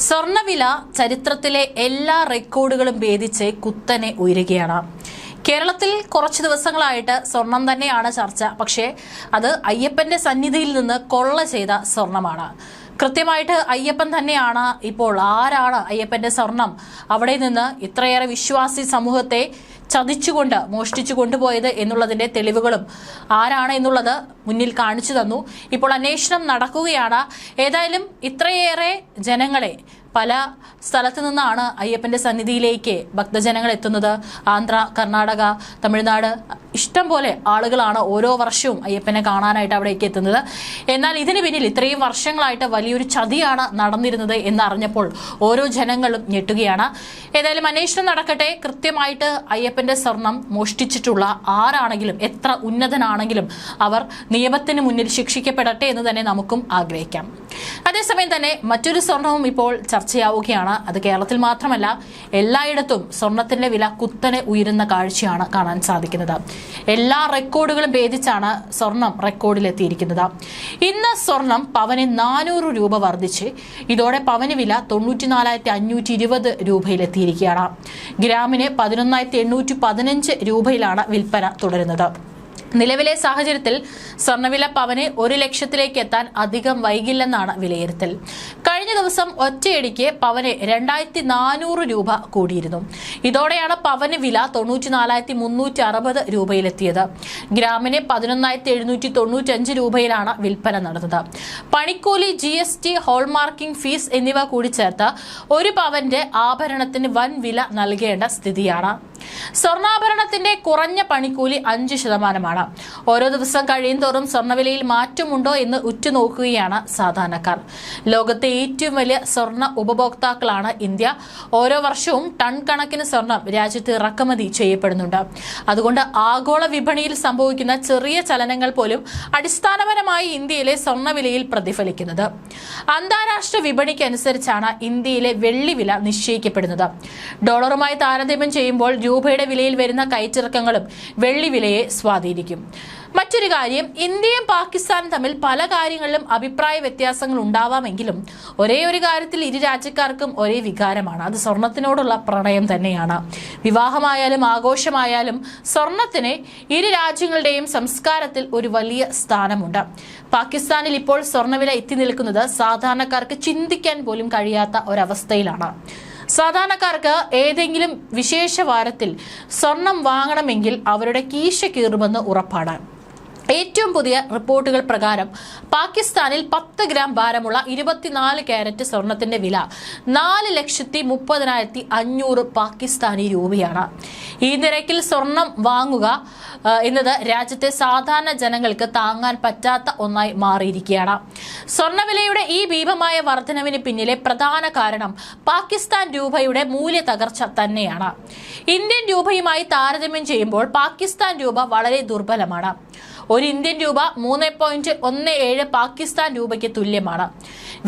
സ്വർണ്ണവില ചരിത്രത്തിലെ എല്ലാ റെക്കോർഡുകളും ഭേദിച്ച് കുത്തനെ ഉയരുകയാണ്. കേരളത്തിൽ കുറച്ച് ദിവസങ്ങളായിട്ട് സ്വർണം തന്നെയാണ് ചർച്ച. പക്ഷേ അത് അയ്യപ്പന്റെ സന്നിധിയിൽ നിന്ന് കൊള്ള ചെയ്ത സ്വർണമാണ്. കൃത്യമായിട്ട് അയ്യപ്പൻ തന്നെയാണ്. ഇപ്പോൾ ആരാണ് അയ്യപ്പന്റെ സ്വർണം അവിടെ നിന്ന് ഇത്രയേറെ വിശ്വാസി സമൂഹത്തെ ചതിച്ചുകൊണ്ട് മോഷ്ടിച്ചു കൊണ്ടുപോയത് എന്നുള്ളതിന്റെ തെളിവുകളും ആരാണ് എന്നുള്ളത് മുന്നിൽ കാണിച്ചു തന്നു. ഇപ്പോൾ അന്വേഷണം നടക്കുകയാണ്. ഏതായാലും ഇത്രയേറെ ജനങ്ങളെ പല സ്ഥലത്തു നിന്നാണ് അയ്യപ്പന്റെ സന്നിധിയിലേക്ക് ഭക്തജനങ്ങൾ എത്തുന്നത്. ആന്ധ്ര, കർണാടക, തമിഴ്നാട് ഇഷ്ടം പോലെ ആളുകളാണ് ഓരോ വർഷവും അയ്യപ്പനെ കാണാനായിട്ട് അവിടേക്ക് എത്തുന്നത്. എന്നാൽ ഇതിന് പിന്നിൽ ഇത്രയും വർഷങ്ങളായിട്ട് വലിയൊരു ചതിയാണ് നടന്നിരുന്നത് എന്നറിഞ്ഞപ്പോൾ ഓരോ ജനങ്ങളും ഞെട്ടുകയാണ്. ഏതായാലും അന്വേഷണം നടക്കട്ടെ. കൃത്യമായിട്ട് അയ്യപ്പന്റെ സ്വർണം മോഷ്ടിച്ചിട്ടുള്ള ആരാണെങ്കിലും എത്ര ഉന്നതനാണെങ്കിലും അവർ നിയമത്തിന് മുന്നിൽ ശിക്ഷിക്കപ്പെടട്ടെ എന്ന് തന്നെ നമുക്കും ആഗ്രഹിക്കാം. അതേസമയം തന്നെ മറ്റൊരു സ്വർണവും ഇപ്പോൾ ചർച്ചയാവുകയാണ്. അത് കേരളത്തിൽ മാത്രമല്ല, എല്ലായിടത്തും സ്വർണത്തിന്റെ വില കുത്തനെ ഉയരുന്ന കാഴ്ചയാണ് കാണാൻ സാധിക്കുന്നത്. എല്ലാ റെക്കോർഡുകളും ഭേദിച്ചാണ് സ്വർണം റെക്കോർഡിലെത്തിയിരിക്കുന്നത്. ഇന്ന് സ്വർണം പവന് 400 രൂപ വർദ്ധിച്ച് ഇതോടെ പവന് വില 94,520 രൂപയിലെത്തിയിരിക്കുകയാണ്. ഗ്രാമിന് 11,815 രൂപയിലാണ് വിൽപ്പന തുടരുന്നത്. നിലവിലെ സാഹചര്യത്തിൽ സ്വർണ്ണവില പവന് 1 ലക്ഷത്തിലേക്ക് എത്താൻ അധികം വൈകില്ലെന്നാണ് വിലയിരുത്തൽ. കഴിഞ്ഞ ദിവസം ഒറ്റയടിക്ക് പവന് 2,400 രൂപ കൂടിയിരുന്നു. ഇതോടെയാണ് പവന് വില 94,360 രൂപയിലെത്തിയത്. ഗ്രാമിന് 11,795 രൂപയിലാണ് വിൽപ്പന നടന്നത്. പണിക്കൂലി, GST, ഹോൾമാർക്കിംഗ് ഫീസ് എന്നിവ കൂടി ചേർത്ത് ഒരു പവന്റെ ആഭരണത്തിന് വൻ വില നൽകേണ്ട സ്ഥിതിയാണ്. സ്വർണ്ണാഭരണത്തിന്റെ കുറഞ്ഞ പണിക്കൂലി 5%. ഓരോ ദിവസം കഴിയും തോറും സ്വർണ്ണവിലയിൽ മാറ്റമുണ്ടോ എന്ന് ഉറ്റുനോക്കുകയാണ് സാധാരണക്കാർ. ലോകത്തെ ഏറ്റവും വലിയ സ്വർണ്ണ ഉപഭോക്താക്കളാണ് ഇന്ത്യ. ഓരോ വർഷവും ടൺ കണക്കിന് സ്വർണം രാജ്യത്ത് ഇറക്കുമതി ചെയ്യപ്പെടുന്നുണ്ട്. അതുകൊണ്ട് ആഗോള വിപണിയിൽ സംഭവിക്കുന്ന ചെറിയ ചലനങ്ങൾ പോലും അടിസ്ഥാനപരമായി ഇന്ത്യയിലെ സ്വർണ്ണവിലയിൽ പ്രതിഫലിക്കുന്നത്. അന്താരാഷ്ട്ര വിപണിക്ക് അനുസരിച്ചാണ് ഇന്ത്യയിലെ വെള്ളി വില നിശ്ചയിക്കപ്പെടുന്നത്. ഡോളറുമായി താരതമ്യം ചെയ്യുമ്പോൾ രൂപയുടെ വിലയിൽ വരുന്ന കയറ്റിറക്കങ്ങളും വെള്ളി വിലയെ സ്വാധീനിക്കും. മറ്റൊരു കാര്യം, ഇന്ത്യയും പാകിസ്ഥാനും തമ്മിൽ പല കാര്യങ്ങളിലും അഭിപ്രായ വ്യത്യാസങ്ങൾ ഉണ്ടാവാമെങ്കിലും ഒരേ ഒരു കാര്യത്തിൽ ഇരു രാജ്യക്കാർക്കും ഒരേ വികാരമാണ്. അത് സ്വർണത്തിനോടുള്ള പ്രണയം തന്നെയാണ്. വിവാഹമായാലും ആഘോഷമായാലും സ്വർണത്തിന് ഇരു രാജ്യങ്ങളുടെയും സംസ്കാരത്തിൽ ഒരു വലിയ സ്ഥാനമുണ്ട്. പാകിസ്ഥാനിൽ ഇപ്പോൾ സ്വർണ്ണവില എത്തി നിൽക്കുന്നത് സാധാരണക്കാർക്ക് ചിന്തിക്കാൻ പോലും കഴിയാത്ത ഒരവസ്ഥയിലാണ്. സാധാരണക്കാർക്ക് ഏതെങ്കിലും വിശേഷ വാരത്തിൽ സ്വർണം വാങ്ങണമെങ്കിൽ അവരുടെ കീശ കീറുമെന്ന് ഉറപ്പാണ്. ഏറ്റവും പുതിയ റിപ്പോർട്ടുകൾ പ്രകാരം പാകിസ്ഥാനിൽ 10 ഗ്രാം ഭാരമുള്ള 24 കാരറ്റ് സ്വർണത്തിന്റെ വില 4,30,500 പാകിസ്ഥാനി രൂപയാണ്. ഈ നിരക്കിൽ സ്വർണം വാങ്ങുക എന്നത് രാജ്യത്തെ സാധാരണ ജനങ്ങൾക്ക് താങ്ങാൻ പറ്റാത്ത ഒന്നായി മാറിയിരിക്കുകയാണ്. സ്വർണ്ണവിലയുടെ ഈ ഭീമമായ വർധനവിന് പിന്നിലെ പ്രധാന കാരണം പാകിസ്ഥാൻ രൂപയുടെ മൂല്യ തകർച്ച തന്നെയാണ്. ഇന്ത്യൻ രൂപയുമായി താരതമ്യം ചെയ്യുമ്പോൾ പാകിസ്ഥാൻ രൂപ വളരെ ദുർബലമാണ്. ഒരു ഇന്ത്യൻ രൂപ 3.17 പാകിസ്ഥാൻ രൂപയ്ക്ക് തുല്യമാണ്.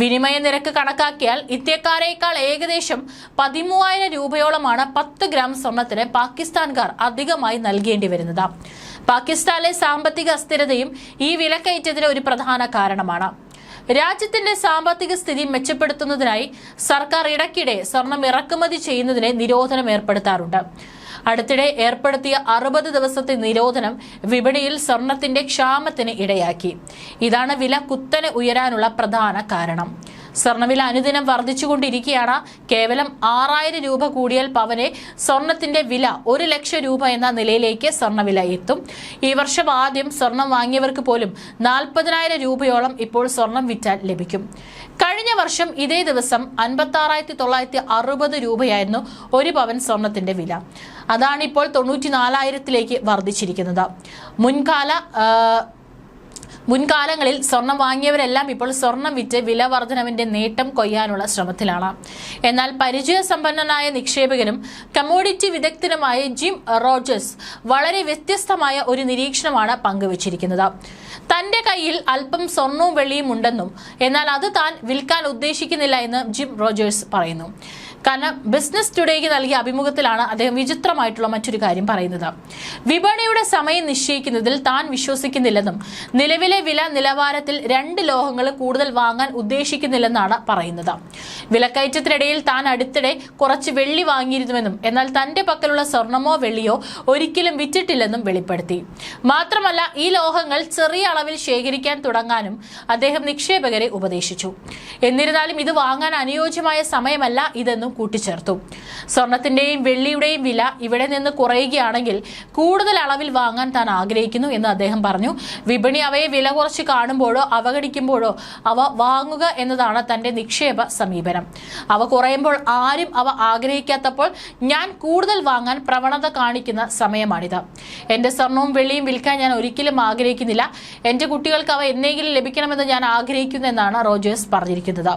വിനിമയ നിരക്ക് കണക്കാക്കിയാൽ ഇന്ത്യക്കാരേക്കാൾ ഏകദേശം 13,000 രൂപയോളമാണ് 10 ഗ്രാം സ്വർണത്തിന് പാകിസ്ഥാൻകാർ അധികമായി നൽകേണ്ടി വരുന്നത്. പാകിസ്ഥാനിലെ സാമ്പത്തിക അസ്ഥിരതയും ഈ വിലക്കയറ്റത്തിന് ഒരു പ്രധാന കാരണമാണ്. രാജ്യത്തിന്റെ സാമ്പത്തിക സ്ഥിതി മെച്ചപ്പെടുത്തുന്നതിനായി സർക്കാർ ഇടയ്ക്കിടെ സ്വർണം ഇറക്കുമതി ചെയ്യുന്നതിന് നിരോധനം ഏർപ്പെടുത്താറുണ്ട്. അടുത്തിടെ ഏർപ്പെടുത്തിയ 60 ദിവസത്തെ നിരോധനം വിപണിയിൽ സ്വർണത്തിന്റെ ക്ഷാമത്തിന് ഇടയാക്കി. ഇതാണ് വില കുത്തനെ ഉയരാനുള്ള പ്രധാന കാരണം. സ്വർണ്ണവില അനുദിനം വർദ്ധിച്ചുകൊണ്ടിരിക്കുകയാണ്. കേവലം 6,000 രൂപ കൂടിയാൽ പവന് സ്വർണത്തിന്റെ വില 1 ലക്ഷം രൂപ എന്ന നിലയിലേക്ക് സ്വർണ്ണവില എത്തും. ഈ വർഷം ആദ്യം സ്വർണം വാങ്ങിയവർക്ക് പോലും 40,000 രൂപയോളം ഇപ്പോൾ സ്വർണം വിറ്റാൽ ലഭിക്കും. കഴിഞ്ഞ വർഷം ഇതേ ദിവസം 56,960 രൂപയായിരുന്നു ഒരു പവൻ സ്വർണത്തിന്റെ വില. അതാണ് ഇപ്പോൾ 94,000 വർദ്ധിച്ചിരിക്കുന്നത്. മുൻകാലങ്ങളിൽ സ്വർണം വാങ്ങിയവരെല്ലാം ഇപ്പോൾ സ്വർണം വിറ്റ് വില വർധനവിന്റെ നേട്ടം കൊയ്യാനുള്ള ശ്രമത്തിലാണ്. എന്നാൽ പരിചയസമ്പന്നനായ നിക്ഷേപകനും കമ്മോഡിറ്റി വിദഗ്ധനുമായ ജിം റോജേഴ്സ് വളരെ വ്യത്യസ്തമായ ഒരു നിരീക്ഷണമാണ് പങ്കുവച്ചിരിക്കുന്നത്. തന്റെ കയ്യിൽ അല്പം സ്വർണവും വെള്ളിയും ഉണ്ടെന്നും എന്നാൽ അത് താൻ വിൽക്കാൻ ഉദ്ദേശിക്കുന്നില്ല എന്ന് ജിം റോജേഴ്സ് പറയുന്നു. കാരണം ബിസിനസ് ടുഡേക്ക് നൽകിയ അഭിമുഖത്തിലാണ് അദ്ദേഹം വിചിത്രമായിട്ടുള്ള മറ്റൊരു കാര്യം പറയുന്നത്. വിപണിയുടെ സമയം നിശ്ചയിക്കുന്നതിൽ താൻ വിശ്വസിക്കുന്നില്ലെന്നും നിലവിലെ വില നിലവാരത്തിൽ 2 ലോഹങ്ങൾ കൂടുതൽ വാങ്ങാൻ ഉദ്ദേശിക്കുന്നില്ലെന്നാണ് പറയുന്നത്. വിലക്കയറ്റത്തിനിടയിൽ താൻ അടുത്തിടെ കുറച്ച് വെള്ളി വാങ്ങിയിരുന്നുവെന്നും എന്നാൽ തന്റെ പക്കലുള്ള സ്വർണമോ വെള്ളിയോ ഒരിക്കലും വിറ്റിട്ടില്ലെന്നും വെളിപ്പെടുത്തി. മാത്രമല്ല ഈ ലോഹങ്ങൾ ചെറിയ അളവിൽ ശേഖരിക്കാൻ തുടങ്ങാനും അദ്ദേഹം നിക്ഷേപകരെ ഉപദേശിച്ചു. എന്നിരുന്നാലും ഇത് വാങ്ങാൻ അനുയോജ്യമായ സമയമല്ല ഇതെന്നും കൂട്ടിച്ചേർത്തു. സ്വർണത്തിന്റെയും വെള്ളിയുടെയും വില ഇവിടെ നിന്ന് കുറയുകയാണെങ്കിൽ കൂടുതൽ അളവിൽ വാങ്ങാൻ താൻ ആഗ്രഹിക്കുന്നു എന്ന് അദ്ദേഹം പറഞ്ഞു. വിപണി അവയെ വില കുറച്ച് കാണുമ്പോഴോ അവഗണിക്കുമ്പോഴോ അവ വാങ്ങുക എന്നതാണ് തന്റെ നിക്ഷേപ സമീപനം. അവ കുറയുമ്പോൾ ആരും അവ ആഗ്രഹിക്കാത്തപ്പോൾ ഞാൻ കൂടുതൽ വാങ്ങാൻ പ്രവണത കാണിക്കുന്ന സമയമാണിത്. എന്റെ സ്വർണവും വെള്ളിയും വിൽക്കാൻ ഞാൻ ഒരിക്കലും ആഗ്രഹിക്കുന്നില്ല. എന്റെ കുട്ടികൾക്ക് അവ എന്നെങ്കിലും ലഭിക്കണമെന്ന് ഞാൻ ആഗ്രഹിക്കുന്നു എന്നാണ് റോജേഴ്സ് പറഞ്ഞിരിക്കുന്നത്.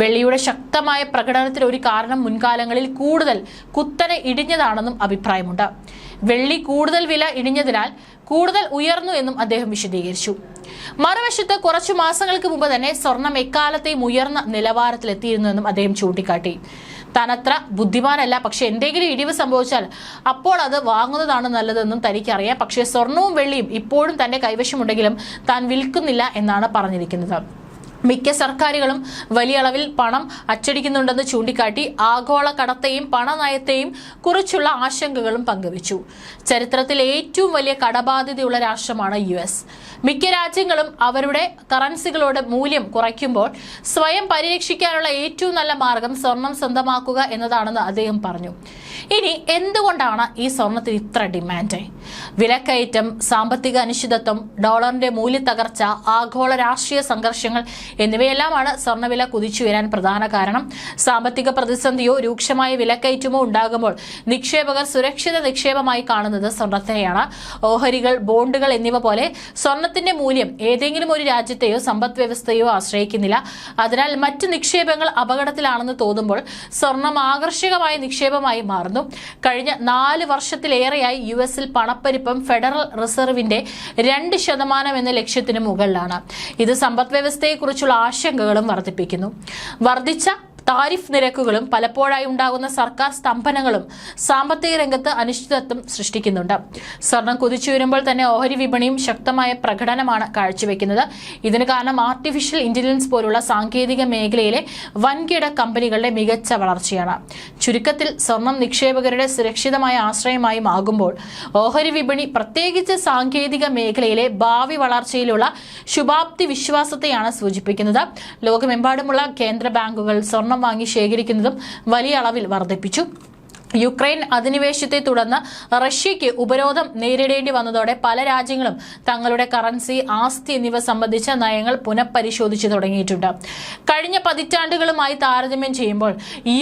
വെള്ളിയുടെ ശക്തമായ പ്രകടനത്തിന് ഒരു കാരണം മുൻകാലങ്ങളിൽ കൂടുതൽ കുത്തനെ ഇടിഞ്ഞതാണെന്നും അഭിപ്രായമുണ്ട്. വെള്ളി കൂടുതൽ വില ഇടിഞ്ഞതിനാൽ കൂടുതൽ ഉയർന്നു എന്നും അദ്ദേഹം വിശദീകരിച്ചു. മറുവശത്ത് കുറച്ചു മാസങ്ങൾക്ക് മുമ്പ് തന്നെ സ്വർണം എക്കാലത്തെയും ഉയർന്ന നിലവാരത്തിലെത്തിയിരുന്നുവെന്നും അദ്ദേഹം ചൂണ്ടിക്കാട്ടി. താനത്ര ബുദ്ധിമാനല്ല, പക്ഷെ എന്തെങ്കിലും ഇടിവ് സംഭവിച്ചാൽ അപ്പോൾ അത് വാങ്ങുന്നതാണ് നല്ലതെന്നും തനിക്കറിയാം. പക്ഷേ സ്വർണവും വെള്ളിയും ഇപ്പോഴും തന്റെ കൈവശമുണ്ടെങ്കിലും താൻ വിൽക്കുന്നില്ല എന്നാണ് പറഞ്ഞിരിക്കുന്നത്. മിക്ക സർക്കാരുകളും വലിയ അളവിൽ പണം അച്ചടിക്കുന്നുണ്ടെന്ന് ചൂണ്ടിക്കാട്ടി ആഗോള കടത്തെയും പണനയത്തെയും കുറിച്ചുള്ള ആശങ്കകളും പങ്കുവച്ചു. ചരിത്രത്തിൽ ഏറ്റവും വലിയ കടബാധ്യതയുള്ള രാഷ്ട്രമാണ് US. മിക്ക രാജ്യങ്ങളും അവരുടെ കറൻസികളുടെ മൂല്യം കുറയ്ക്കുമ്പോൾ സ്വയം പരിരക്ഷിക്കാനുള്ള ഏറ്റവും നല്ല മാർഗം സ്വർണം സ്വന്തമാക്കുക എന്നതാണെന്ന് അദ്ദേഹം പറഞ്ഞു. ഇനി എന്തുകൊണ്ടാണ് ഈ സ്വർണത്തിന് ഇത്ര ഡിമാൻഡ്? വിലക്കയറ്റം, സാമ്പത്തിക അനിശ്ചിതത്വം, ഡോളറിന്റെ മൂല്യത്തകർച്ച, ആഗോള രാഷ്ട്രീയ സംഘർഷങ്ങൾ എന്നിവയെല്ലാമാണ് സ്വർണ്ണവില കുതിച്ചുയരാൻ പ്രധാന കാരണം. സാമ്പത്തിക പ്രതിസന്ധിയോ രൂക്ഷമായ വിലക്കയറ്റമോ ഉണ്ടാകുമ്പോൾ നിക്ഷേപകർ സുരക്ഷിത നിക്ഷേപമായി കാണുന്നത് സ്വർണത്തെയാണ്. ഓഹരികൾ, ബോണ്ടുകൾ എന്നിവ പോലെ സ്വർണത്തിന്റെ മൂല്യം ഏതെങ്കിലും ഒരു രാജ്യത്തെയോ സമ്പദ് വ്യവസ്ഥയോ ആശ്രയിക്കുന്നില്ല. അതിനാൽ മറ്റ് നിക്ഷേപങ്ങൾ അപകടത്തിലാണെന്ന് തോന്നുമ്പോൾ സ്വർണം ആകർഷകമായ നിക്ഷേപമായി മാറുന്നു. കഴിഞ്ഞ 4 വർഷത്തിലേറെയായി US-ൽ പണപ്പെരുപ്പം ഫെഡറൽ റിസർവിന്റെ 2% എന്ന ലക്ഷ്യത്തിന് മുകളിലാണ്. ഇത് സമ്പദ് വ്യവസ്ഥയെക്കുറിച്ചുള്ള ആശങ്കകളും വർദ്ധിപ്പിക്കുന്നു. വർദ്ധിച്ച താരിഫ് നിരക്കുകളും പലപ്പോഴായി ഉണ്ടാകുന്ന സർക്കാർ സ്തംഭനങ്ങളും സാമ്പത്തിക രംഗത്ത് അനിശ്ചിതത്വം സൃഷ്ടിക്കുന്നുണ്ട്. സ്വർണം കുതിച്ചുയരുമ്പോൾ തന്നെ ഓഹരി വിപണിയും ശക്തമായ പ്രകടനമാണ് കാഴ്ചവെക്കുന്നത്. ഇതിന് കാരണം ആർട്ടിഫിഷ്യൽ ഇന്റലിജൻസ് പോലുള്ള സാങ്കേതിക മേഖലയിലെ വൻകിട കമ്പനികളുടെ മികച്ച വളർച്ചയാണ്. ചുരുക്കത്തിൽ സ്വർണം നിക്ഷേപകരുടെ സുരക്ഷിതമായ ആശ്രയമായി ആകുമ്പോൾ ഓഹരി വിപണി, പ്രത്യേകിച്ച് സാങ്കേതിക മേഖലയിലെ ഭാവി വളർച്ചയിലുള്ള ശുഭാപ്തി വിശ്വാസത്തെയാണ് സൂചിപ്പിക്കുന്നത്. ലോകമെമ്പാടുമുള്ള കേന്ദ്ര ബാങ്കുകൾ സ്വർണം വാങ്ങി ശേഖരിക്കുന്നതും വലിയ അളവിൽ വർദ്ധിപ്പിച്ചു. യുക്രൈൻ അധിനിവേശത്തെ തുടർന്ന് റഷ്യയ്ക്ക് ഉപരോധം നേരിടേണ്ടി വന്നതോടെ പല രാജ്യങ്ങളും തങ്ങളുടെ കറൻസി, ആസ്തി എന്നിവ സംബന്ധിച്ച നയങ്ങൾ പുനഃപരിശോധിച്ചു തുടങ്ങിയിട്ടുണ്ട്. കഴിഞ്ഞ പതിറ്റാണ്ടുകളുമായി താരതമ്യം ചെയ്യുമ്പോൾ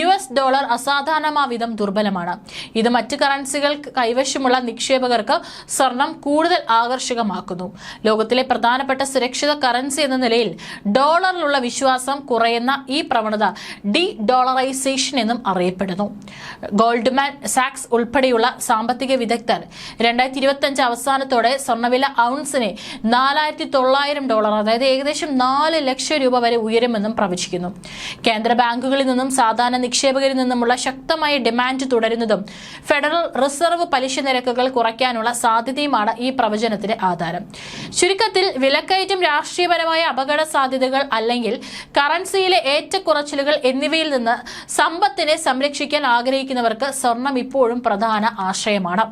US ഡോളർ അസാധാരണമാവിധം ദുർബലമാണ്. ഇത് മറ്റ് കറൻസികൾ കൈവശമുള്ള നിക്ഷേപകർക്ക് സ്വർണം കൂടുതൽ ആകർഷകമാക്കുന്നു. ലോകത്തിലെ പ്രധാനപ്പെട്ട സുരക്ഷിത കറൻസി എന്ന നിലയിൽ ഡോളറിലുള്ള വിശ്വാസം കുറയുന്ന ഈ പ്രവണത ഡി ഡോളറൈസേഷൻ എന്നും അറിയപ്പെടുന്നു. ഗോൾഡ്മാൻ സാക്സ് ഉൾപ്പെടെയുള്ള സാമ്പത്തിക വിദഗ്ധർ 2025 അവസാനത്തോടെ സ്വർണ്ണവില ഔൺസിന് $4,900, അതായത് ഏകദേശം 4 ലക്ഷം രൂപ വരെ ഉയരുമെന്നും പ്രവചിക്കുന്നു. കേന്ദ്ര ബാങ്കുകളിൽ നിന്നും സാധാരണ നിക്ഷേപകരിൽ നിന്നുമുള്ള ശക്തമായ ഡിമാൻഡ് തുടരുന്നതും ഫെഡറൽ റിസർവ് പലിശ നിരക്കുകൾ കുറയ്ക്കാനുള്ള സാധ്യതയുമാണ് ഈ പ്രവചനത്തിന് ആധാരം. ചുരുക്കത്തിൽ വിലക്കയറ്റം, രാഷ്ട്രീയപരമായ അപകട സാധ്യതകൾ അല്ലെങ്കിൽ കറൻസിയിലെ ഏറ്റക്കുറച്ചിലുകൾ എന്നിവയിൽ നിന്ന് സമ്പത്തിനെ സംരക്ഷിക്കാൻ ആഗ്രഹിക്കുന്നവർക്ക് സ്വർണം ഇപ്പോഴും പ്രധാന ആശ്രയമാണ്.